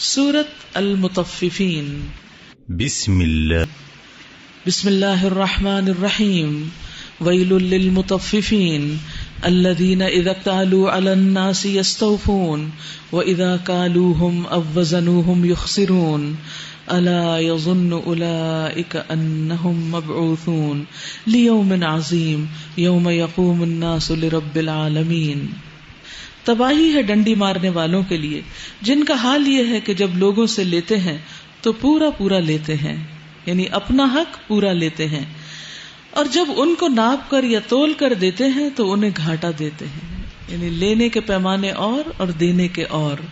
سورة المطففین۔ بسم اللہ الرحمن الرحیم۔ ویل للمطففین الذین اذا اکتالوا علی الناس یستوفون واذا کالوہم او وزنوہم یخسرون الا یظن اولئک انہم مبعوثون لیوم عظیم یوم یقوم الناس لرب العالمین۔ تباہی ہے ڈنڈی مارنے والوں کے لیے جن کا حال یہ ہے کہ جب لوگوں سے لیتے ہیں تو پورا پورا لیتے ہیں، یعنی اپنا حق پورا لیتے ہیں، اور جب ان کو ناپ کر یا تول کر دیتے ہیں تو انہیں گھاٹا دیتے ہیں، یعنی لینے کے پیمانے اور دینے کے اور۔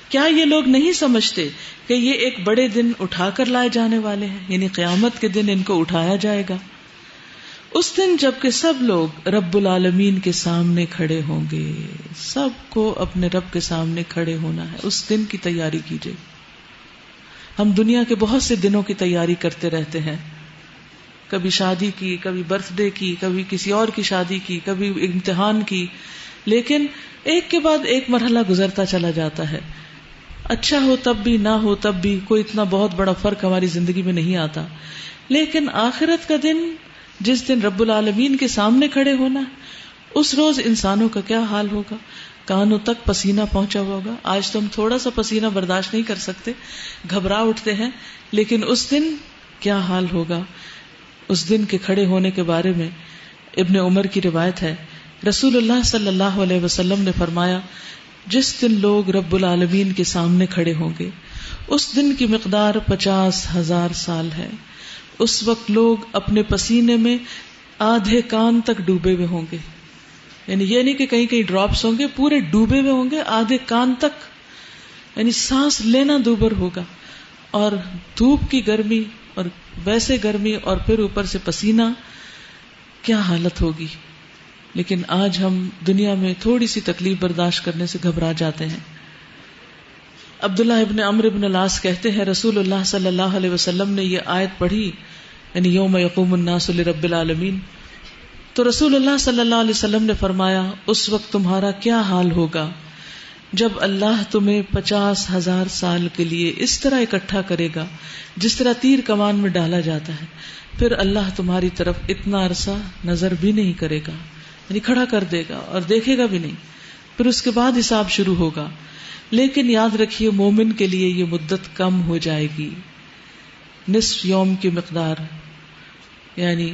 کیا یہ لوگ نہیں سمجھتے کہ یہ ایک بڑے دن اٹھا کر لائے جانے والے ہیں، یعنی قیامت کے دن ان کو اٹھایا جائے گا، اس دن جب کہ سب لوگ رب العالمین کے سامنے کھڑے ہوں گے۔ سب کو اپنے رب کے سامنے کھڑے ہونا ہے، اس دن کی تیاری کیجئے۔ ہم دنیا کے بہت سے دنوں کی تیاری کرتے رہتے ہیں، کبھی شادی کی، کبھی برتھ ڈے کی، کبھی کسی اور کی شادی کی، کبھی امتحان کی، لیکن ایک کے بعد ایک مرحلہ گزرتا چلا جاتا ہے۔ اچھا ہو تب بھی، نہ ہو تب بھی، کوئی اتنا بہت بڑا فرق ہماری زندگی میں نہیں آتا، لیکن آخرت کا دن، جس دن رب العالمین کے سامنے کھڑے ہونا، اس روز انسانوں کا کیا حال ہوگا؟ کانوں تک پسینہ پہنچا ہوگا۔ آج تو ہم تھوڑا سا پسینہ برداشت نہیں کر سکتے، گھبرا اٹھتے ہیں، لیکن اس دن کیا حال ہوگا؟ اس دن کے کھڑے ہونے کے بارے میں ابن عمر کی روایت ہے، رسول اللہ صلی اللہ علیہ وسلم نے فرمایا، جس دن لوگ رب العالمین کے سامنے کھڑے ہوں گے اس دن کی مقدار 50,000 سال ہے۔ اس وقت لوگ اپنے پسینے میں آدھے کان تک ڈوبے ہوئے ہوں گے، یعنی یہ نہیں کہ کہیں کہیں ڈراپس ہوں گے، پورے ڈوبے ہوئے ہوں گے آدھے کان تک، یعنی سانس لینا دوبر ہوگا، اور دھوپ کی گرمی اور ویسے گرمی اور پھر اوپر سے پسینہ، کیا حالت ہوگی۔ لیکن آج ہم دنیا میں تھوڑی سی تکلیف برداشت کرنے سے گھبرا جاتے ہیں۔ عبداللہ ابن عمرو ابن العاص کہتے ہیں، رسول اللہ صلی اللہ علیہ وسلم نے یہ آیت پڑھی، یعنی یوم یقوم الناس لرب العالمین، تو رسول اللہ صلی اللہ علیہ وسلم نے فرمایا، اس وقت تمہارا کیا حال ہوگا جب اللہ تمہیں 50,000 سال کے لیے اس طرح اکٹھا کرے گا جس طرح تیر کمان میں ڈالا جاتا ہے، پھر اللہ تمہاری طرف اتنا عرصہ نظر بھی نہیں کرے گا، یعنی کھڑا کر دے گا اور دیکھے گا بھی نہیں، پھر اس کے بعد حساب شروع ہوگا۔ لیکن یاد رکھیے، مومن کے لیے یہ مدت کم ہو جائے گی، نصف یوم کی مقدار، یعنی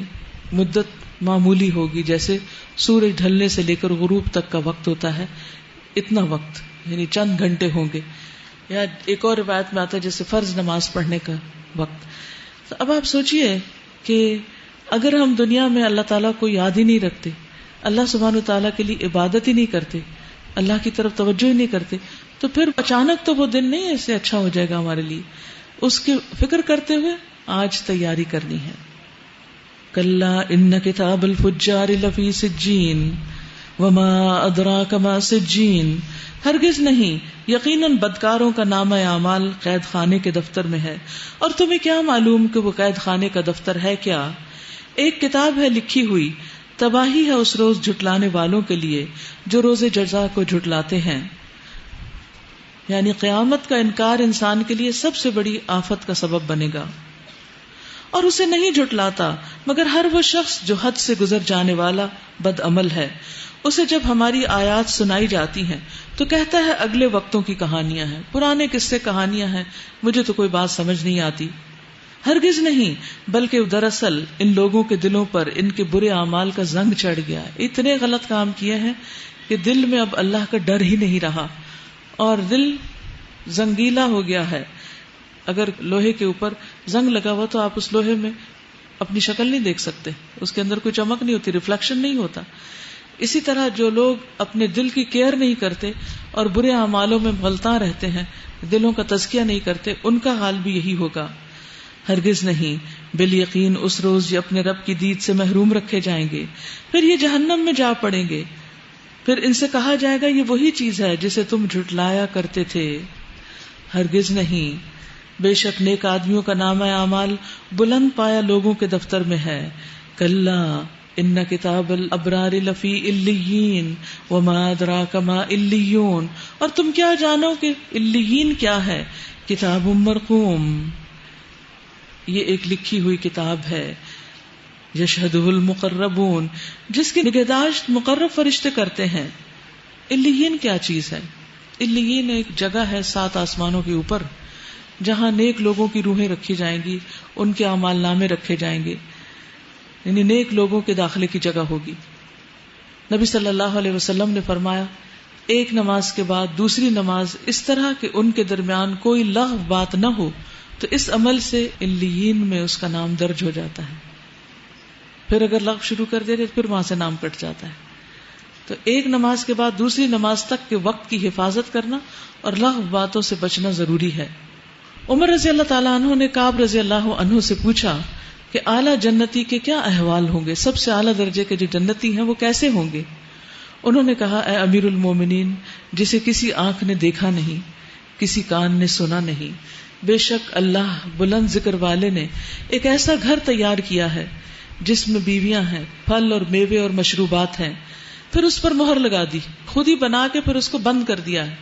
مدت معمولی ہوگی، جیسے سورج ڈھلنے سے لے کر غروب تک کا وقت ہوتا ہے، اتنا وقت، یعنی چند گھنٹے ہوں گے، یا ایک اور روایت میں آتا ہے جیسے فرض نماز پڑھنے کا وقت۔ تو اب آپ سوچئے کہ اگر ہم دنیا میں اللہ تعالیٰ کو یاد ہی نہیں رکھتے، اللہ سبحانہ و تعالیٰ کے لیے عبادت ہی نہیں کرتے، اللہ کی طرف توجہ ہی نہیں کرتے، تو پھر اچانک تو وہ دن نہیں ایسے اچھا ہو جائے گا ہمارے لیے۔ اس کی فکر کرتے ہوئے آج تیاری کرنی ہے۔ کلا ان کتاب الفجار لفی سجین وما ادراک ما سجین، ہرگز نہیں، یقیناً بدکاروں کا نامہ اعمال قید خانے کے دفتر میں ہے، اور تمہیں کیا معلوم کہ وہ قید خانے کا دفتر ہے کیا؟ ایک کتاب ہے لکھی ہوئی، تباہی ہے اس روز جھٹلانے والوں کے لیے جو روز جزا کو جھٹلاتے ہیں۔ یعنی قیامت کا انکار انسان کے لیے سب سے بڑی آفت کا سبب بنے گا، اور اسے نہیں جھٹلاتا مگر ہر وہ شخص جو حد سے گزر جانے والا بد عمل ہے۔ اسے جب ہماری آیات سنائی جاتی ہیں تو کہتا ہے اگلے وقتوں کی کہانیاں ہیں، پرانے قصے کہانیاں ہیں، مجھے تو کوئی بات سمجھ نہیں آتی۔ ہرگز نہیں، بلکہ دراصل ان لوگوں کے دلوں پر ان کے برے اعمال کا زنگ چڑھ گیا، اتنے غلط کام کیے ہیں کہ دل میں اب اللہ کا ڈر ہی نہیں رہا، اور دل زنگیلا ہو گیا ہے۔ اگر لوہے کے اوپر زنگ لگا ہوا تو آپ اس لوہے میں اپنی شکل نہیں دیکھ سکتے، اس کے اندر کوئی چمک نہیں ہوتی، ریفلیکشن نہیں ہوتا۔ اسی طرح جو لوگ اپنے دل کی کیئر نہیں کرتے اور برے اعمالوں میں مغلطاں رہتے ہیں، دلوں کا تزکیہ نہیں کرتے، ان کا حال بھی یہی ہوگا۔ ہرگز نہیں، بالیقین اس روز یہ اپنے رب کی دید سے محروم رکھے جائیں گے، پھر یہ جہنم میں جا پڑیں گے، پھر ان سے کہا جائے گا یہ وہی چیز ہے جسے تم جھٹلایا کرتے تھے۔ ہرگز نہیں، بے شک نیک آدمیوں کا نامہ اعمال بلند پایا لوگوں کے دفتر میں ہے۔ کلا ان کتاب الابرار لفی علیین وما ادراک ما علیون، اور تم کیا جانو کہ علیین کیا ہے؟ کتاب مرقوم، یہ ایک لکھی ہوئی کتاب ہے، یشہدہ المقربون، جس کی نگہداشت مقرب فرشتے کرتے ہیں۔ علیین کیا چیز ہے؟ علیین ایک جگہ ہے 7 آسمانوں کے اوپر، جہاں نیک لوگوں کی روحیں رکھی جائیں گی، ان کے اعمال نامے رکھے جائیں گے، یعنی نیک لوگوں کے داخلے کی جگہ ہوگی۔ نبی صلی اللہ علیہ وسلم نے فرمایا ایک نماز کے بعد دوسری نماز اس طرح کہ ان کے درمیان کوئی لغو بات نہ ہو تو اس عمل سے علیین میں اس کا نام درج ہو جاتا ہے، پھر اگر لغو شروع کر دے تو پھر وہاں سے نام کٹ جاتا ہے۔ تو ایک نماز کے بعد دوسری نماز تک کے وقت کی حفاظت کرنا اور لغو باتوں سے بچنا ضروری ہے۔ عمر رضی اللہ تعالیٰ عنہ نے کعب رضی اللہ عنہ سے پوچھا کہ اعلیٰ جنتی کے کیا احوال ہوں گے، سب سے اعلیٰ درجے کے جو جنتی ہیں وہ کیسے ہوں گے؟ انہوں نے کہا اے امیر المومنین، جسے کسی آنکھ نے دیکھا نہیں، کسی کان نے سنا نہیں، بے شک اللہ بلند ذکر والے نے ایک ایسا گھر تیار کیا ہے جس میں بیویاں ہیں، پھل اور میوے اور مشروبات ہیں، پھر اس پر مہر لگا دی، خود ہی بنا کے پھر اس کو بند کر دیا ہے،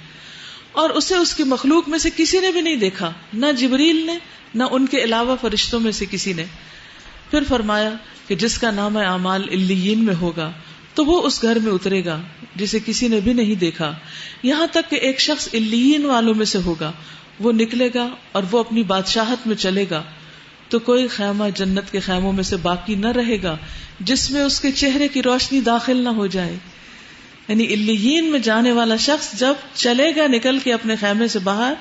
اور اسے اس کی مخلوق میں سے کسی نے بھی نہیں دیکھا، نہ جبریل نے نہ ان کے علاوہ فرشتوں میں سے کسی نے۔ پھر فرمایا کہ جس کا نام اعمال علیین میں ہوگا تو وہ اس گھر میں اترے گا جسے کسی نے بھی نہیں دیکھا، یہاں تک کہ ایک شخص علیین والوں میں سے ہوگا، وہ نکلے گا اور وہ اپنی بادشاہت میں چلے گا تو کوئی خیمہ جنت کے خیموں میں سے باقی نہ رہے گا جس میں اس کے چہرے کی روشنی داخل نہ ہو جائے۔ یعنی علیین میں جانے والا شخص جب چلے گا نکل کے اپنے خیمے سے باہر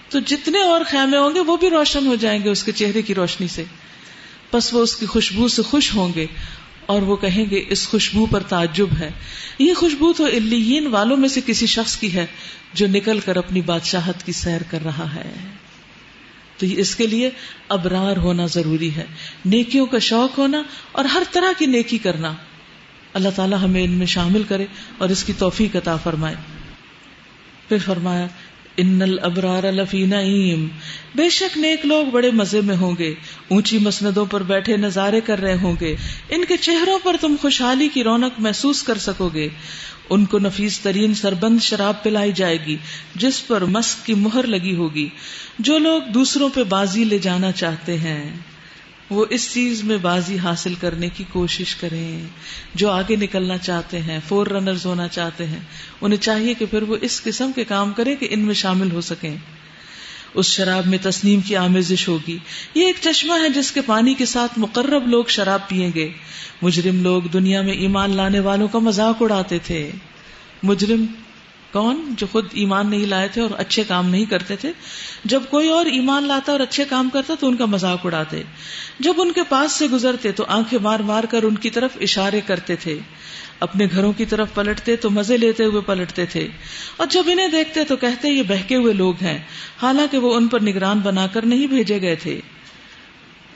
تو جتنے اور خیمے ہوں گے وہ بھی روشن ہو جائیں گے اس کے چہرے کی روشنی سے، پس وہ اس کی خوشبو سے خوش ہوں گے اور وہ کہیں گے اس خوشبو پر تعجب ہے، یہ خوشبو تو علیین والوں میں سے کسی شخص کی ہے جو نکل کر اپنی بادشاہت کی سیر کر رہا ہے۔ تو اس کے لیے ابرار ہونا ضروری ہے، نیکیوں کا شوق ہونا اور ہر طرح کی نیکی کرنا۔ اللہ تعالی ہمیں ان میں شامل کرے اور اس کی توفیق عطا فرمائے۔ پھر فرمایا ان الابرار لفی نعیم، بے شک نیک لوگ بڑے مزے میں ہوں گے، اونچی مسندوں پر بیٹھے نظارے کر رہے ہوں گے، ان کے چہروں پر تم خوشحالی کی رونق محسوس کر سکو گے، ان کو نفیس ترین سربند شراب پلائی جائے گی جس پر مسک کی مہر لگی ہوگی۔ جو لوگ دوسروں پہ بازی لے جانا چاہتے ہیں وہ اس چیز میں بازی حاصل کرنے کی کوشش کریں، جو آگے نکلنا چاہتے ہیں، فور رنرز ہونا چاہتے ہیں، انہیں چاہیے کہ پھر وہ اس قسم کے کام کریں کہ ان میں شامل ہو سکیں۔ اس شراب میں تسنیم کی آمیزش ہوگی، یہ ایک چشمہ ہے جس کے پانی کے ساتھ مقرب لوگ شراب پیئیں گے۔ مجرم لوگ دنیا میں ایمان لانے والوں کا مذاق اڑاتے تھے۔ مجرم کون؟ جو خود ایمان نہیں لائے تھے اور اچھے کام نہیں کرتے تھے، جب کوئی اور ایمان لاتا اور اچھے کام کرتا تو ان کا مذاق اڑاتے، جب ان کے پاس سے گزرتے تو آنکھیں مار مار کر ان کی طرف اشارے کرتے تھے، اپنے گھروں کی طرف پلٹتے تو مزے لیتے ہوئے پلٹتے تھے، اور جب انہیں دیکھتے تو کہتے یہ بہکے ہوئے لوگ ہیں، حالانکہ وہ ان پر نگران بنا کر نہیں بھیجے گئے تھے۔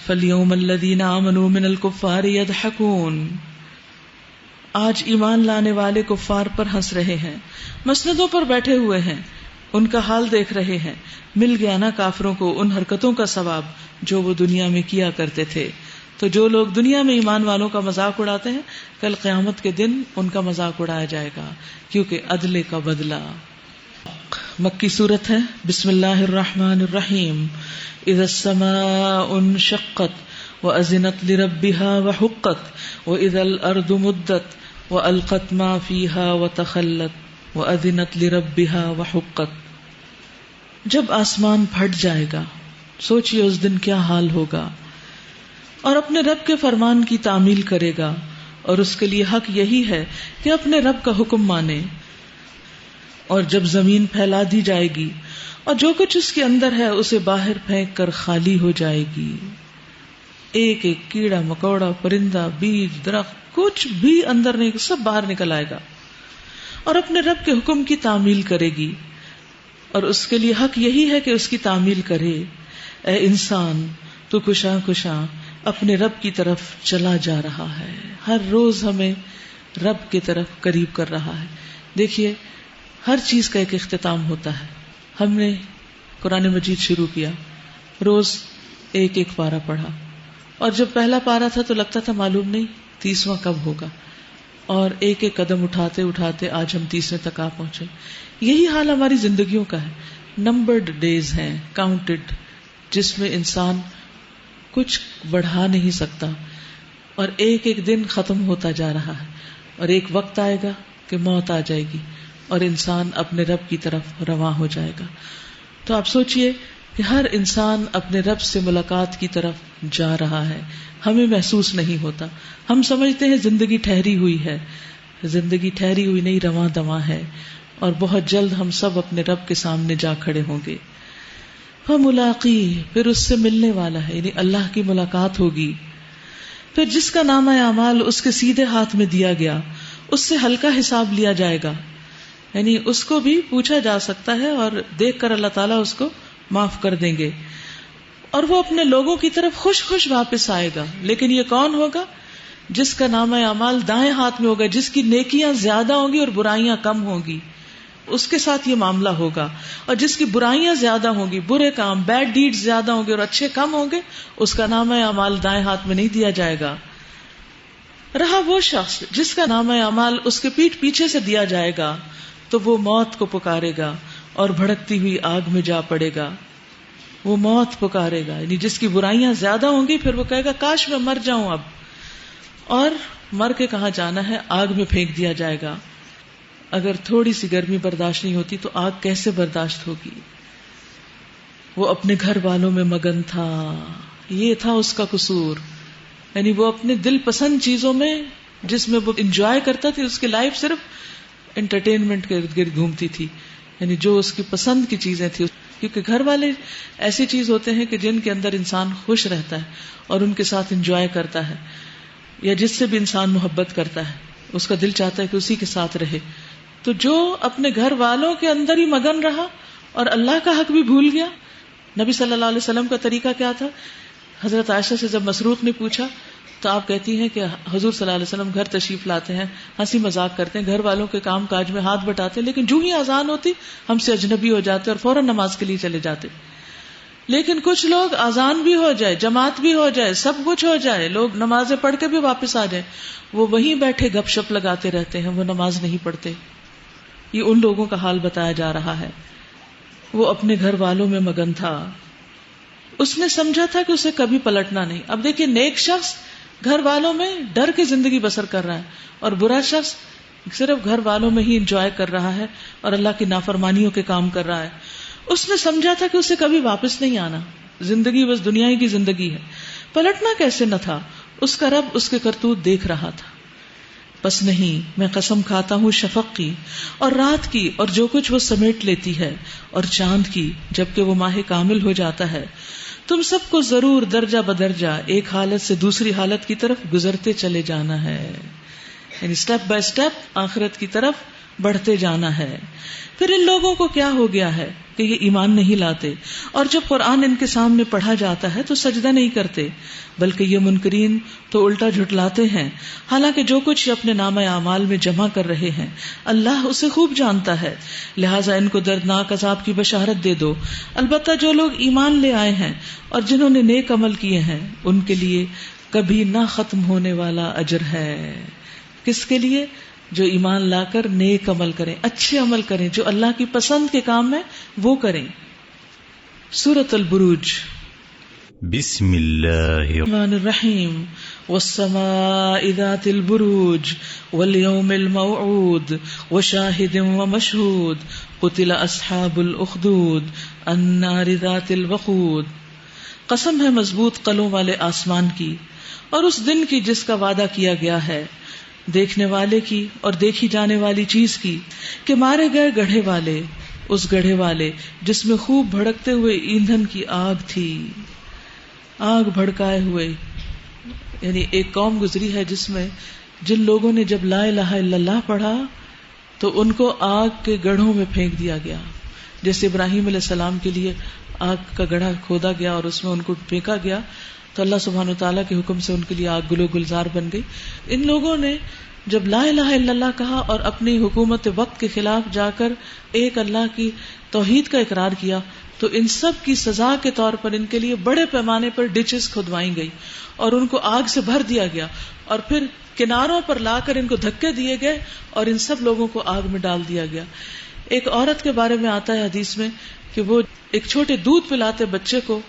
فَالْيَوْمَ الَّذِينَ آمَنُوا مِنَ الْكُفَّارِ يَضْحَكُونَ، آج ایمان لانے والے کفار پر ہنس رہے ہیں، مسندوں پر بیٹھے ہوئے ہیں، ان کا حال دیکھ رہے ہیں، مل گیا نا کافروں کو ان حرکتوں کا ثواب جو وہ دنیا میں کیا کرتے تھے۔ تو جو لوگ دنیا میں ایمان والوں کا مذاق اڑاتے ہیں، کل قیامت کے دن ان کا مذاق اڑایا جائے گا، کیونکہ عدلے کا بدلہ۔ مکی سورت ہے۔ بسم اللہ الرحمن الرحیم۔ اذا السماء انشقت وأذنت لربها وحقت وإذا الأرض مدت وألقت ما فيها وتخلت وأذنت لربها وحقت۔ جب آسمان پھٹ جائے گا، سوچئے اس دن کیا حال ہوگا، اور اپنے رب کے فرمان کی تعمیل کرے گا، اور اس کے لیے حق یہی ہے کہ اپنے رب کا حکم مانے۔ اور جب زمین پھیلا دی جائے گی اور جو کچھ اس کے اندر ہے اسے باہر پھینک کر خالی ہو جائے گی، ایک ایک کیڑا مکوڑا پرندہ بیج درخت کچھ بھی اندر نہیں، سب باہر نکل آئے گا، اور اپنے رب کے حکم کی تعمیل کرے گی، اور اس کے لیے حق یہی ہے کہ اس کی تعمیل کرے۔ اے انسان تو کشاں کشاں اپنے رب کی طرف چلا جا رہا ہے، ہر روز ہمیں رب کی طرف قریب کر رہا ہے۔ دیکھیے ہر چیز کا ایک اختتام ہوتا ہے۔ ہم نے قرآن مجید شروع کیا، روز ایک ایک پارہ پڑھا، اور جب پہلا پارہ تھا تو لگتا تھا معلوم نہیں 30واں کب ہوگا، اور ایک ایک قدم اٹھاتے اٹھاتے آج ہم 30ویں تک آ پہنچے. یہی حال ہماری زندگیوں کا ہے. نمبرڈ ڈیز ہیں، کاؤنٹڈ، جس میں انسان کچھ بڑھا نہیں سکتا، اور ایک ایک دن ختم ہوتا جا رہا ہے، اور ایک وقت آئے گا کہ موت آ جائے گی اور انسان اپنے رب کی طرف رواں ہو جائے گا. تو آپ سوچئے کہ ہر انسان اپنے رب سے ملاقات کی طرف جا رہا ہے، ہمیں محسوس نہیں ہوتا. ہم سمجھتے ہیں زندگی ٹھہری ہوئی ہے، زندگی ٹھہری ہوئی نہیں، رواں دواں ہے، اور بہت جلد ہم سب اپنے رب کے سامنے جا کھڑے ہوں گے. فملاقی، پھر اس سے ملنے والا ہے، یعنی اللہ کی ملاقات ہوگی. پھر جس کا نامہ اعمال اس کے سیدھے ہاتھ میں دیا گیا، اس سے ہلکا حساب لیا جائے گا، یعنی اس کو بھی پوچھا جا سکتا ہے اور دیکھ کر اللہ تعالیٰ اس کو معاف کر دیں گے، اور وہ اپنے لوگوں کی طرف خوش خوش واپس آئے گا. لیکن یہ کون ہوگا؟ جس کا نامہ اعمال دائیں ہاتھ میں ہوگا، جس کی نیکیاں زیادہ ہوں گی اور برائیاں کم ہوں گی، اس کے ساتھ یہ معاملہ ہوگا. اور جس کی برائیاں زیادہ ہوں گی، برے کام، بیڈ ڈیڈ زیادہ ہوں گے اور اچھے کم ہوں گے، اس کا نامہ اعمال دائیں ہاتھ میں نہیں دیا جائے گا. رہا وہ شخص جس کا نامہ اعمال اس کے پیٹھ پیچھے سے دیا جائے گا، تو وہ موت کو پکارے گا اور بھڑکتی ہوئی آگ میں جا پڑے گا. وہ موت پکارے گا، یعنی جس کی برائیاں زیادہ ہوں گی، پھر وہ کہے گا کاش میں مر جاؤں اب، اور مر کے کہاں جانا ہے؟ آگ میں پھینک دیا جائے گا. اگر تھوڑی سی گرمی برداشت نہیں ہوتی تو آگ کیسے برداشت ہوگی؟ وہ اپنے گھر والوں میں مگن تھا، یہ تھا اس کا قصور، یعنی وہ اپنے دل پسند چیزوں میں، جس میں وہ انجوائے کرتا تھا، اس کی لائف صرف انٹرٹینمنٹ کے ارد گرد گھومتی تھی، یعنی جو اس کی پسند کی چیزیں تھی. کیونکہ گھر والے ایسی چیز ہوتے ہیں کہ جن کے اندر انسان خوش رہتا ہے اور ان کے ساتھ انجوائے کرتا ہے، یا جس سے بھی انسان محبت کرتا ہے اس کا دل چاہتا ہے کہ اسی کے ساتھ رہے. تو جو اپنے گھر والوں کے اندر ہی مگن رہا اور اللہ کا حق بھی بھول گیا. نبی صلی اللہ علیہ وسلم کا طریقہ کیا تھا؟ حضرت عائشہ سے جب مسروق نے پوچھا تو آپ کہتی ہیں کہ حضور صلی اللہ علیہ وسلم گھر تشریف لاتے ہیں، ہنسی مذاق کرتے ہیں، گھر والوں کے کام کاج میں ہاتھ بٹاتے، لیکن جو ہی اذان ہوتی ہم سے اجنبی ہو جاتے اور فوراً نماز کے لیے چلے جاتے. لیکن کچھ لوگ اذان بھی ہو جائے، جماعت بھی ہو جائے، سب کچھ ہو جائے، لوگ نمازیں پڑھ کے بھی واپس آ جائیں، وہ وہیں بیٹھے گپ شپ لگاتے رہتے ہیں، وہ نماز نہیں پڑھتے. یہ ان لوگوں کا حال بتایا جا رہا ہے. وہ اپنے گھر والوں میں مگن تھا، اس نے سمجھا تھا کہ اسے کبھی پلٹنا نہیں. اب دیکھیں، نیک شخص گھر والوں میں ڈر کے زندگی بسر کر رہا ہے، اور برا شخص صرف گھر والوں میں ہی انجوائے کر رہا ہے اور اللہ کی نافرمانیوں کے کام کر رہا ہے. اس نے سمجھا تھا کہ اسے کبھی واپس نہیں آنا، زندگی بس دنیا ہی کی زندگی ہے. پلٹنا کیسے نہ تھا؟ اس کا رب اس کے کرتوت دیکھ رہا تھا. بس نہیں، میں قسم کھاتا ہوں شفق کی اور رات کی اور جو کچھ وہ سمیٹ لیتی ہے، اور چاند کی جبکہ وہ ماہ کامل ہو جاتا ہے. تم سب کو ضرور درجہ بدرجہ ایک حالت سے دوسری حالت کی طرف گزرتے چلے جانا ہے، یعنی سٹیپ بائی سٹیپ آخرت کی طرف بڑھتے جانا ہے. پھر ان لوگوں کو کیا ہو گیا ہے کہ یہ ایمان نہیں لاتے، اور جب قرآن ان کے سامنے پڑھا جاتا ہے تو سجدہ نہیں کرتے، بلکہ یہ منکرین تو الٹا جھٹلاتے ہیں، حالانکہ جو کچھ یہ اپنے نامہ اعمال میں جمع کر رہے ہیں اللہ اسے خوب جانتا ہے. لہٰذا ان کو دردناک عذاب کی بشارت دے دو. البتہ جو لوگ ایمان لے آئے ہیں اور جنہوں نے نیک عمل کیے ہیں ان کے لیے کبھی نہ ختم ہونے والا اجر ہے. کس کے لیے؟ جو ایمان لا کر نیک عمل کریں، اچھے عمل کریں، جو اللہ کی پسند کے کام ہے وہ کریں. سورۃ البروج. بسم اللہ الرحمن الرحیم. والسماء ذات البروج واليوم الموعود وشاہد ومشہود قتل اصحاب الاخدود النار ذات الوقود. قسم ہے مضبوط قلوں والے آسمان کی اور اس دن کی جس کا وعدہ کیا گیا ہے، دیکھنے والے کی اور دیکھی جانے والی چیز کی، کہ مارے گئے گڑھے والے، اس گڑھے والے جس میں خوب بھڑکتے ہوئے ایندھن کی آگ تھی. آگ بھڑکائے ہوئے، یعنی ایک قوم گزری ہے جس میں جن لوگوں نے جب لا الہ الا اللہ پڑھا تو ان کو آگ کے گڑھوں میں پھینک دیا گیا. جیسے ابراہیم علیہ السلام کے لیے آگ کا گڑھا کھودا گیا اور اس میں ان کو پھینکا گیا تو اللہ سبحانہ وتعالیٰ کے حکم سے ان کے لیے آگ گلو گلزار بن گئی. ان لوگوں نے جب لا الہ الا اللہ کہا اور اپنی حکومت وقت کے خلاف جا کر ایک اللہ کی توحید کا اقرار کیا تو ان سب کی سزا کے طور پر ان کے لیے بڑے پیمانے پر ڈچز کھدوائی گئی اور ان کو آگ سے بھر دیا گیا اور پھر کناروں پر لا کر ان کو دھکے دیے گئے اور ان سب لوگوں کو آگ میں ڈال دیا گیا. ایک عورت کے بارے میں آتا ہے حدیث میں کہ وہ ایک چھوٹے دودھ پلاتے بچے کو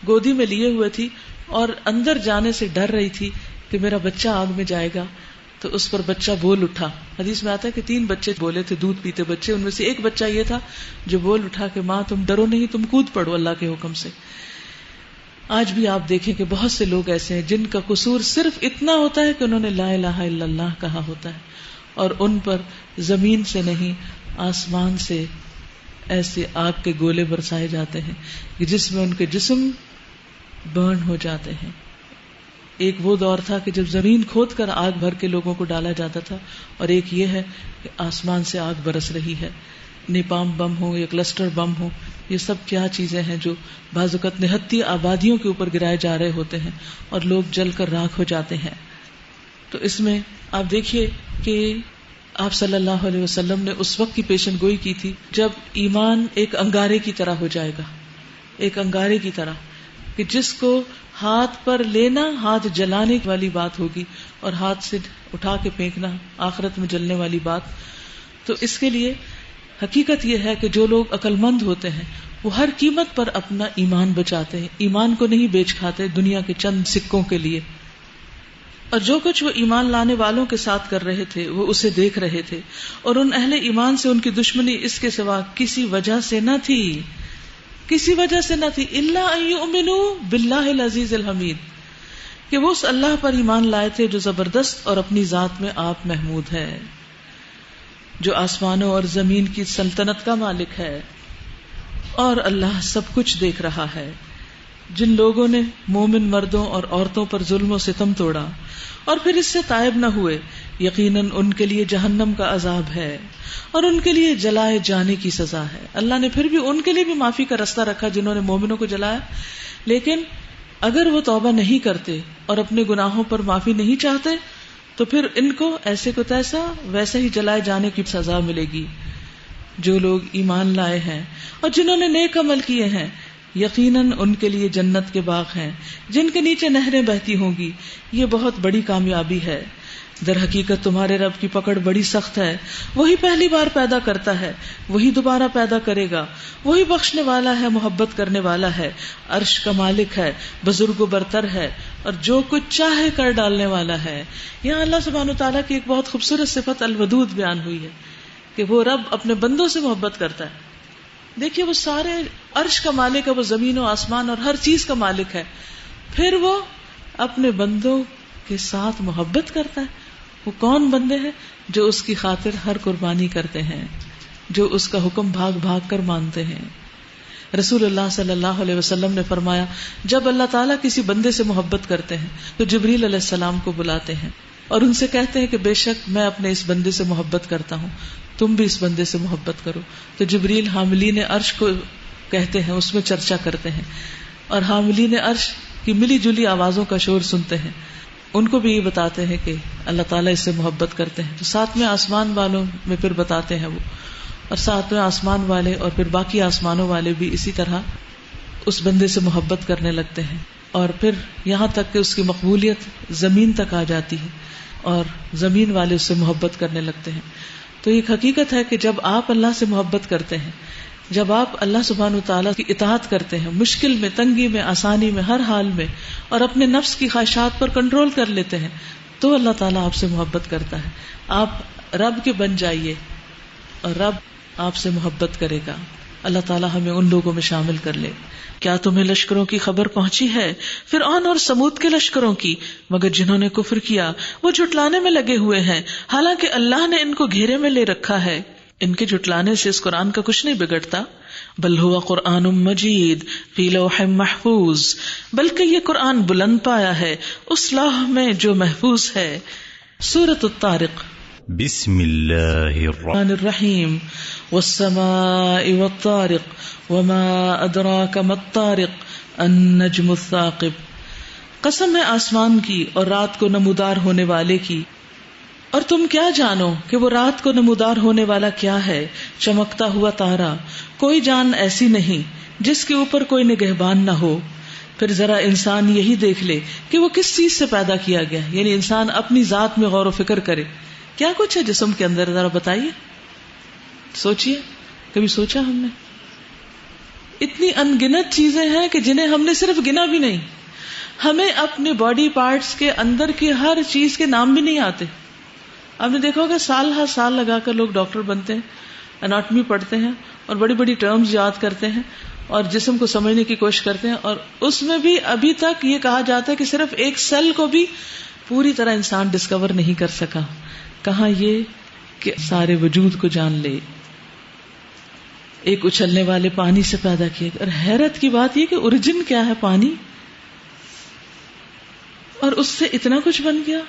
گودی میں لیے ہوئے تھی اور اندر جانے سے ڈر رہی تھی کہ میرا بچہ آگ میں جائے گا. تو اس پر بچہ بول اٹھا. حدیث میں آتا ہے کہ 3 بچے بولے تھے دودھ پیتے بچے, ان میں سے ایک بچہ یہ تھا جو بول اٹھا کہ ماں تم ڈرو نہیں, تم کود پڑو اللہ کے حکم سے. آج بھی آپ دیکھیں کہ بہت سے لوگ ایسے ہیں جن کا قصور صرف اتنا ہوتا ہے کہ انہوں نے لا الہ الا اللہ کہا ہوتا ہے اور ان پر زمین سے نہیں آسمان سے ایسے آگ کے گولے برسائے جاتے ہیں کہ جس میں ان کے جسم برن ہو جاتے ہیں. ایک وہ دور تھا کہ جب زمین کھود کر آگ بھر کے لوگوں کو ڈالا جاتا تھا, اور ایک یہ ہے کہ آسمان سے آگ برس رہی ہے. نیپام بم ہو یا کلسٹر بم ہو, یہ سب کیا چیزیں ہیں جو بعض اوقات نہتی آبادیوں کے اوپر گرائے جا رہے ہوتے ہیں اور لوگ جل کر راکھ ہو جاتے ہیں. تو اس میں آپ دیکھیے کہ آپ صلی اللہ علیہ وسلم نے اس وقت کی پیشن گوئی کی تھی جب ایمان ایک انگارے کی طرح ہو جائے گا, ایک انگارے کی طرح کہ جس کو ہاتھ پر لینا ہاتھ جلانے والی بات ہوگی اور ہاتھ سے اٹھا کے پھینکنا آخرت میں جلنے والی بات. تو اس کے لیے حقیقت یہ ہے کہ جو لوگ عقل مند ہوتے ہیں وہ ہر قیمت پر اپنا ایمان بچاتے ہیں, ایمان کو نہیں بیچ کھاتے دنیا کے چند سکوں کے لیے. اور جو کچھ وہ ایمان لانے والوں کے ساتھ کر رہے تھے وہ اسے دیکھ رہے تھے, اور ان اہل ایمان سے ان کی دشمنی اس کے سوا کسی وجہ سے نہ تھی, کسی وجہ سے نہ تھی, الا ان یؤمنوا باللہ العزیز الحمید, کہ وہ اس اللہ پر ایمان لائے تھے جو زبردست اور اپنی ذات میں آپ محمود ہے, جو آسمانوں اور زمین کی سلطنت کا مالک ہے اور اللہ سب کچھ دیکھ رہا ہے. جن لوگوں نے مومن مردوں اور عورتوں پر ظلم و ستم توڑا اور پھر اس سے تائب نہ ہوئے, یقیناً ان کے لیے جہنم کا عذاب ہے اور ان کے لیے جلائے جانے کی سزا ہے. اللہ نے پھر بھی ان کے لیے بھی معافی کا رستہ رکھا جنہوں نے مومنوں کو جلایا, لیکن اگر وہ توبہ نہیں کرتے اور اپنے گناہوں پر معافی نہیں چاہتے تو پھر ان کو ایسے کو تیسا ویسے ہی جلائے جانے کی سزا ملے گی. جو لوگ ایمان لائے ہیں اور جنہوں نے نیک عمل کیے ہیں یقیناً ان کے لیے جنت کے باغ ہیں جن کے نیچے نہریں بہتی ہوں گی, یہ بہت بڑی کامیابی ہے. در حقیقت تمہارے رب کی پکڑ بڑی سخت ہے, وہی پہلی بار پیدا کرتا ہے, وہی دوبارہ پیدا کرے گا, وہی بخشنے والا ہے, محبت کرنے والا ہے, عرش کا مالک ہے, بزرگ و برتر ہے, اور جو کچھ چاہے کر ڈالنے والا ہے. یہاں اللہ سبحانہ و تعالیٰ کی ایک بہت خوبصورت صفت الودود بیان ہوئی ہے کہ وہ رب اپنے بندوں سے محبت کرتا ہے. دیکھیے وہ سارے عرش کا مالک ہے, وہ زمین و آسمان اور ہر چیز کا مالک ہے, پھر وہ اپنے بندوں کے ساتھ محبت کرتا ہے. وہ کون بندے ہیں؟ جو اس کی خاطر ہر قربانی کرتے ہیں, جو اس کا حکم بھاگ بھاگ کر مانتے ہیں. رسول اللہ صلی اللہ علیہ وسلم نے فرمایا جب اللہ تعالیٰ کسی بندے سے محبت کرتے ہیں تو جبریل علیہ السلام کو بلاتے ہیں اور ان سے کہتے ہیں کہ بے شک میں اپنے اس بندے سے محبت کرتا ہوں, تم بھی اس بندے سے محبت کرو. تو جبریل حاملین عرش کو کہتے ہیں, اس میں چرچا کرتے ہیں, اور حاملین عرش کی ملی جلی آوازوں کا شور سنتے ہیں, ان کو بھی یہ بتاتے ہیں کہ اللہ تعالیٰ اس سے محبت کرتے ہیں. تو ساتویں آسمان والوں میں پھر بتاتے ہیں وہ, اور ساتویں آسمان والے اور پھر باقی آسمانوں والے بھی اسی طرح اس بندے سے محبت کرنے لگتے ہیں, اور پھر یہاں تک کہ اس کی مقبولیت زمین تک آ جاتی ہے اور زمین والے اس سے محبت کرنے لگتے ہیں. تو ایک حقیقت ہے کہ جب آپ اللہ سے محبت کرتے ہیں, جب آپ اللہ سبحانہ وتعالیٰ کی اطاعت کرتے ہیں, مشکل میں, تنگی میں, آسانی میں, ہر حال میں, اور اپنے نفس کی خواہشات پر کنٹرول کر لیتے ہیں, تو اللہ تعالیٰ آپ سے محبت کرتا ہے. آپ رب کے بن جائیے اور رب آپ سے محبت کرے گا. اللہ تعالیٰ ہمیں ان لوگوں میں شامل کر لے. کیا تمہیں لشکروں کی خبر پہنچی ہے؟ فرعون اور سمود کے لشکروں کی, مگر جنہوں نے کفر کیا وہ جھٹلانے میں لگے ہوئے ہیں, حالانکہ اللہ نے ان کو گھیرے میں لے رکھا ہے. ان کے جھٹلانے سے اس قرآن کا کچھ نہیں بگڑتا. بل ہوا قرآن مجید فی لوح محفوظ, بلکہ یہ قرآن بلند پایا ہے اس لوح میں جو محفوظ ہے. سورۃ الطارق. بسم اللہ الرحمن الرحیم. والسماء والطارق وما ادراک ما الطارق النجم الثاقب. قسم ہے آسمان کی اور رات کو نمودار ہونے والے کی. اور تم کیا جانو کہ وہ رات کو نمودار ہونے والا کیا ہے، چمکتا ہوا تارا، کوئی جان ایسی نہیں جس کے اوپر کوئی نگہبان نہ ہو. پھر ذرا انسان یہی دیکھ لے کہ وہ کس چیز سے پیدا کیا گیا، یعنی انسان اپنی ذات میں غور و فکر کرے. کیا کچھ ہے جسم کے اندر، ذرا بتائیے، سوچئے. کبھی سوچا ہم نے؟ اتنی ان گنت چیزیں ہیں کہ جنہیں ہم نے صرف گنا بھی نہیں. ہمیں اپنے باڈی پارٹس کے اندر کی ہر چیز کے نام بھی نہیں آتے. آپ نے دیکھا ہوگا سال ہر سال لگا کر لوگ ڈاکٹر بنتے ہیں، اناٹمی پڑھتے ہیں اور بڑی بڑی ٹرمز یاد کرتے ہیں اور جسم کو سمجھنے کی کوشش کرتے ہیں، اور اس میں بھی ابھی تک یہ کہا جاتا ہے کہ صرف ایک سیل کو بھی پوری طرح انسان ڈسکور نہیں کر سکا. کہاں یہ کہ سارے وجود کو جان لے. ایک اچھلنے والے پانی سے پیدا کیا. اور حیرت کی بات یہ کہ اوریجن کیا ہے؟ پانی. اور اس سے اتنا کچھ بن گیا.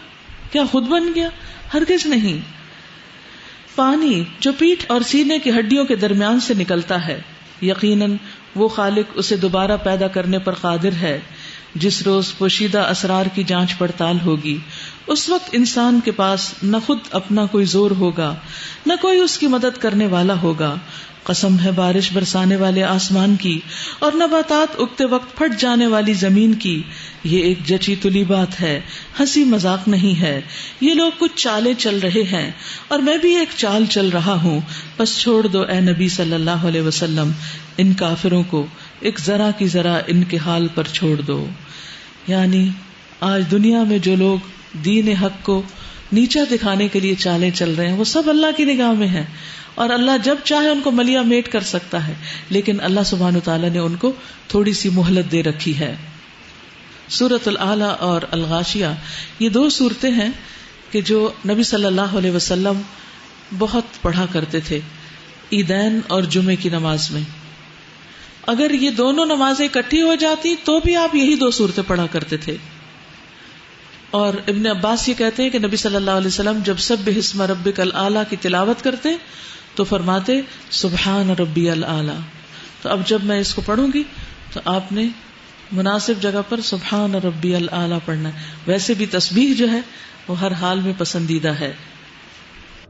کیا خود بن گیا؟ ہرگز نہیں. پانی جو پیٹھ اور سینے کی ہڈیوں کے درمیان سے نکلتا ہے، یقیناً وہ خالق اسے دوبارہ پیدا کرنے پر قادر ہے. جس روز پوشیدہ اسرار کی جانچ پڑتال ہوگی، اس وقت انسان کے پاس نہ خود اپنا کوئی زور ہوگا، نہ کوئی اس کی مدد کرنے والا ہوگا. قسم ہے بارش برسانے والے آسمان کی اور نباتات اگتے وقت پھٹ جانے والی زمین کی. یہ ایک جچی تلی بات ہے، ہنسی مذاق نہیں ہے. یہ لوگ کچھ چالیں چل رہے ہیں اور میں بھی ایک چال چل رہا ہوں. بس چھوڑ دو اے نبی صلی اللہ علیہ وسلم ان کافروں کو، ایک ذرا کی ذرا ان کے حال پر چھوڑ دو. یعنی آج دنیا میں جو لوگ دین حق کو نیچا دکھانے کے لیے چالیں چل رہے ہیں، وہ سب اللہ کی نگاہ میں ہیں، اور اللہ جب چاہے ان کو ملیا میٹ کر سکتا ہے. لیکن اللہ سبحانہ وتعالی نے ان کو تھوڑی سی مہلت دے رکھی ہے. سورۃ الاعلی اور الغاشیہ یہ دو صورتیں ہیں کہ جو نبی صلی اللہ علیہ وسلم بہت پڑھا کرتے تھے عیدین اور جمعے کی نماز میں. اگر یہ دونوں نمازیں اکٹھی ہو جاتی تو بھی آپ یہی دو صورتیں پڑھا کرتے تھے. اور ابن عباس یہ کہتے ہیں کہ نبی صلی اللہ علیہ وسلم جب سبح اسم ربک الاعلی کی تلاوت کرتے تو فرماتے سبحان ربی الاعلی. تو اب جب میں اس کو پڑھوں گی تو آپ نے مناسب جگہ پر سبحان ربی الاعلی پڑھنا ہے. ویسے بھی تسبیح جو ہے وہ ہر حال میں پسندیدہ ہے.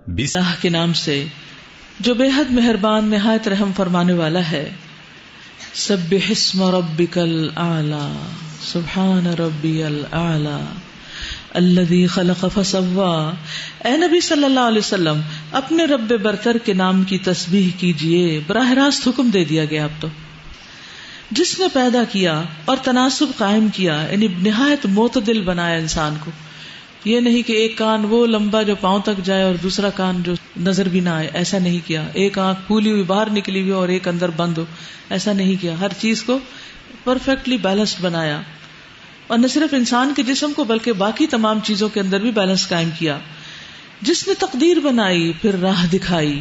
اللہ کے نام سے جو بے حد مہربان نہایت رحم فرمانے والا ہے. سبح اسم ربک الاعلی سبحان ربی الاعلی الذی خلق فسوا. اے نبی صلی اللہ علیہ وسلم اپنے رب برتر کے نام کی تسبیح کیجئے. براہ راست حکم دے دیا گیا. اب تو جس نے پیدا کیا اور تناسب قائم کیا، یعنی نہایت معتدل بنایا انسان کو. یہ نہیں کہ ایک کان وہ لمبا جو پاؤں تک جائے اور دوسرا کان جو نظر بھی نہ آئے، ایسا نہیں کیا. ایک آنکھ پھولی ہوئی باہر نکلی ہوئی اور ایک اندر بند ہو، ایسا نہیں کیا. ہر چیز کو پرفیکٹلی بیلنسڈ بنایا. اور نہ صرف انسان کے جسم کو بلکہ باقی تمام چیزوں کے اندر بھی بیلنس قائم کیا. جس نے تقدیر بنائی پھر راہ دکھائی،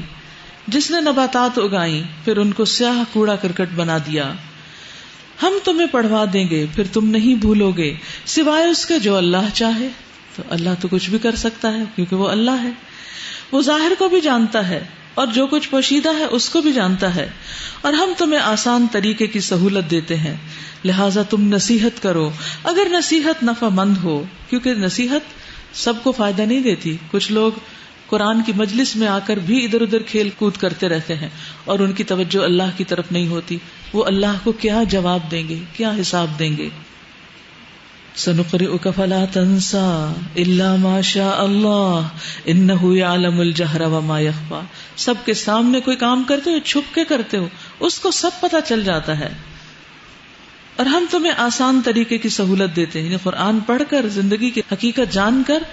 جس نے نباتات اگائیں پھر ان کو سیاہ کوڑا کرکٹ بنا دیا. ہم تمہیں پڑھوا دیں گے پھر تم نہیں بھولو گے، سوائے اس کے جو اللہ چاہے. تو اللہ تو کچھ بھی کر سکتا ہے کیونکہ وہ اللہ ہے. وہ ظاہر کو بھی جانتا ہے اور جو کچھ پوشیدہ ہے اس کو بھی جانتا ہے. اور ہم تمہیں آسان طریقے کی سہولت دیتے ہیں، لہٰذا تم نصیحت کرو اگر نصیحت نفع مند ہو. کیونکہ نصیحت سب کو فائدہ نہیں دیتی. کچھ لوگ قرآن کی مجلس میں آ کر بھی ادھر ادھر کھیل کود کرتے رہتے ہیں اور ان کی توجہ اللہ کی طرف نہیں ہوتی. وہ اللہ کو کیا جواب دیں گے، کیا حساب دیں گے. سنقرئک فلا تنسا الا ما شاء اللہ انہ یعلم الجہر وما یخفی. سب کے سامنے کوئی کام کرتے ہو، چھپ کے کرتے ہو، اس کو سب پتہ چل جاتا ہے. اور ہم تمہیں آسان طریقے کی سہولت دیتے ہیں. یعنی قرآن پڑھ کر زندگی کی حقیقت جان کر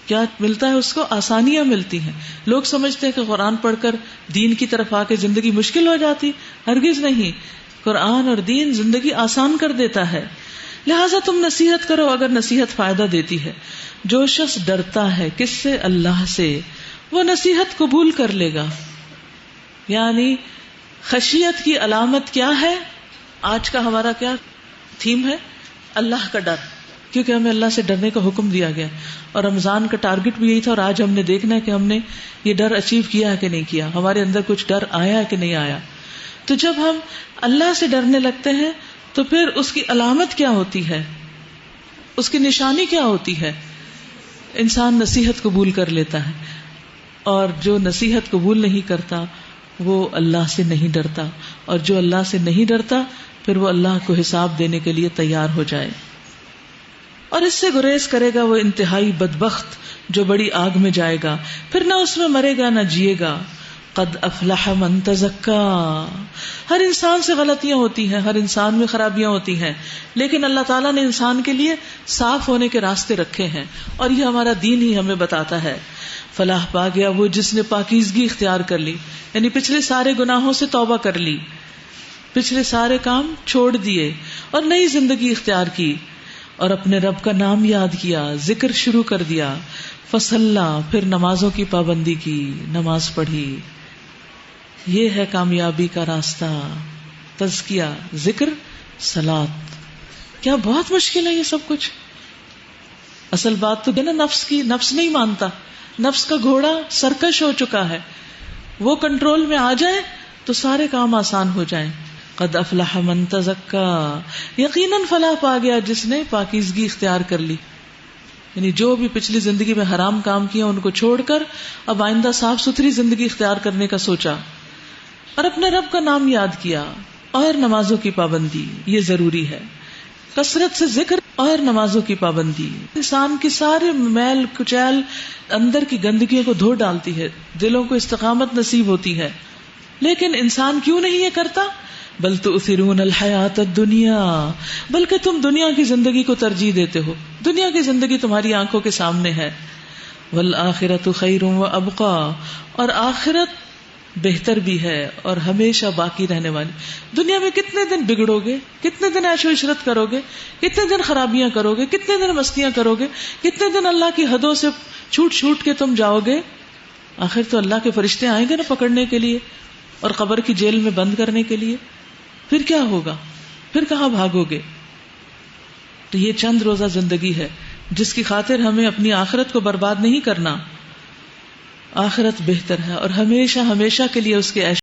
کیا ملتا ہے، اس کو آسانیاں ملتی ہیں. لوگ سمجھتے ہیں کہ قرآن پڑھ کر دین کی طرف آ کے زندگی مشکل ہو جاتی. ہرگز نہیں. قرآن اور دین زندگی آسان کر دیتا ہے. لہٰذا تم نصیحت کرو اگر نصیحت فائدہ دیتی ہے. جو شخص ڈرتا ہے کس سے؟ اللہ سے، وہ نصیحت قبول کر لے گا. یعنی خشیت کی علامت کیا ہے؟ آج کا ہمارا کیا تھیم ہے؟ اللہ کا ڈر. کیونکہ ہمیں اللہ سے ڈرنے کا حکم دیا گیا اور رمضان کا ٹارگٹ بھی یہی تھا. اور آج ہم نے دیکھنا ہے کہ ہم نے یہ ڈر اچیو کیا ہے کہ نہیں کیا، ہمارے اندر کچھ ڈر آیا ہے کہ نہیں آیا. تو جب ہم اللہ سے ڈرنے لگتے ہیں تو پھر اس کی علامت کیا ہوتی ہے، اس کی نشانی کیا ہوتی ہے؟ انسان نصیحت قبول کر لیتا ہے، اور جو نصیحت قبول نہیں کرتا وہ اللہ سے نہیں ڈرتا، اور جو اللہ سے نہیں ڈرتا پھر وہ اللہ کو حساب دینے کے لیے تیار ہو جائے، اور اس سے گریز کرے گا وہ انتہائی بدبخت جو بڑی آگ میں جائے گا، پھر نہ اس میں مرے گا نہ جیے گا۔ قد افلح من تزکا، ہر انسان سے غلطیاں ہوتی ہیں، ہر انسان میں خرابیاں ہوتی ہیں، لیکن اللہ تعالیٰ نے انسان کے لیے صاف ہونے کے راستے رکھے ہیں، اور یہ ہمارا دین ہی ہمیں بتاتا ہے۔ فلاح پا گیا وہ جس نے پاکیزگی اختیار کر لی، یعنی پچھلے سارے گناہوں سے توبہ کر لی، پچھلے سارے کام چھوڑ دیے اور نئی زندگی اختیار کی، اور اپنے رب کا نام یاد کیا، ذکر شروع کر دیا، فصلا، پھر نمازوں کی پابندی کی، نماز پڑھی۔ یہ ہے کامیابی کا راستہ، تزکیہ، ذکر، صلاۃ۔ کیا بہت مشکل ہے یہ سب کچھ؟ اصل بات تو ہے نا نفس کی، نفس نہیں مانتا، نفس کا گھوڑا سرکش ہو چکا ہے، وہ کنٹرول میں آ جائے تو سارے کام آسان ہو جائیں۔ قد افلح من تزکا، یقیناً فلاح پا گیا جس نے پاکیزگی اختیار کر لی، یعنی جو بھی پچھلی زندگی میں حرام کام کیا ان کو چھوڑ کر اب آئندہ صاف ستھری زندگی اختیار کرنے کا سوچا، اور اپنے رب کا نام یاد کیا، اور نمازوں کی پابندی، یہ ضروری ہے، کثرت سے ذکر اور نمازوں کی پابندی انسان کی سارے میل کچیل اندر کی گندگیوں کو دھو ڈالتی ہے، دلوں کو استقامت نصیب ہوتی ہے۔ لیکن انسان کیوں نہیں یہ کرتا؟ بل تؤثرون الحیات الدنیا، بلکہ تم دنیا کی زندگی کو ترجیح دیتے ہو، دنیا کی زندگی تمہاری آنکھوں کے سامنے ہے۔ والآخرۃ خیر وابقی، اور آخرت بہتر بھی ہے اور ہمیشہ باقی رہنے والی۔ دنیا میں کتنے دن بگڑو گے، کتنے دن عیش و عشرت کرو گے، کتنے دن خرابیاں کرو گے، کتنے دن مستیاں کرو گے، کتنے دن اللہ کی حدوں سے چھوٹ چھوٹ کے تم جاؤ گے؟ آخر تو اللہ کے فرشتے آئیں گے نا پکڑنے کے لیے اور قبر کی جیل میں بند کرنے کے لیے، پھر کیا ہوگا؟ پھر کہاں بھاگو گے؟ تو یہ چند روزہ زندگی ہے جس کی خاطر ہمیں اپنی آخرت کو برباد نہیں کرنا۔ آخرت بہتر ہے اور ہمیشہ ہمیشہ کے لیے اس کے عیش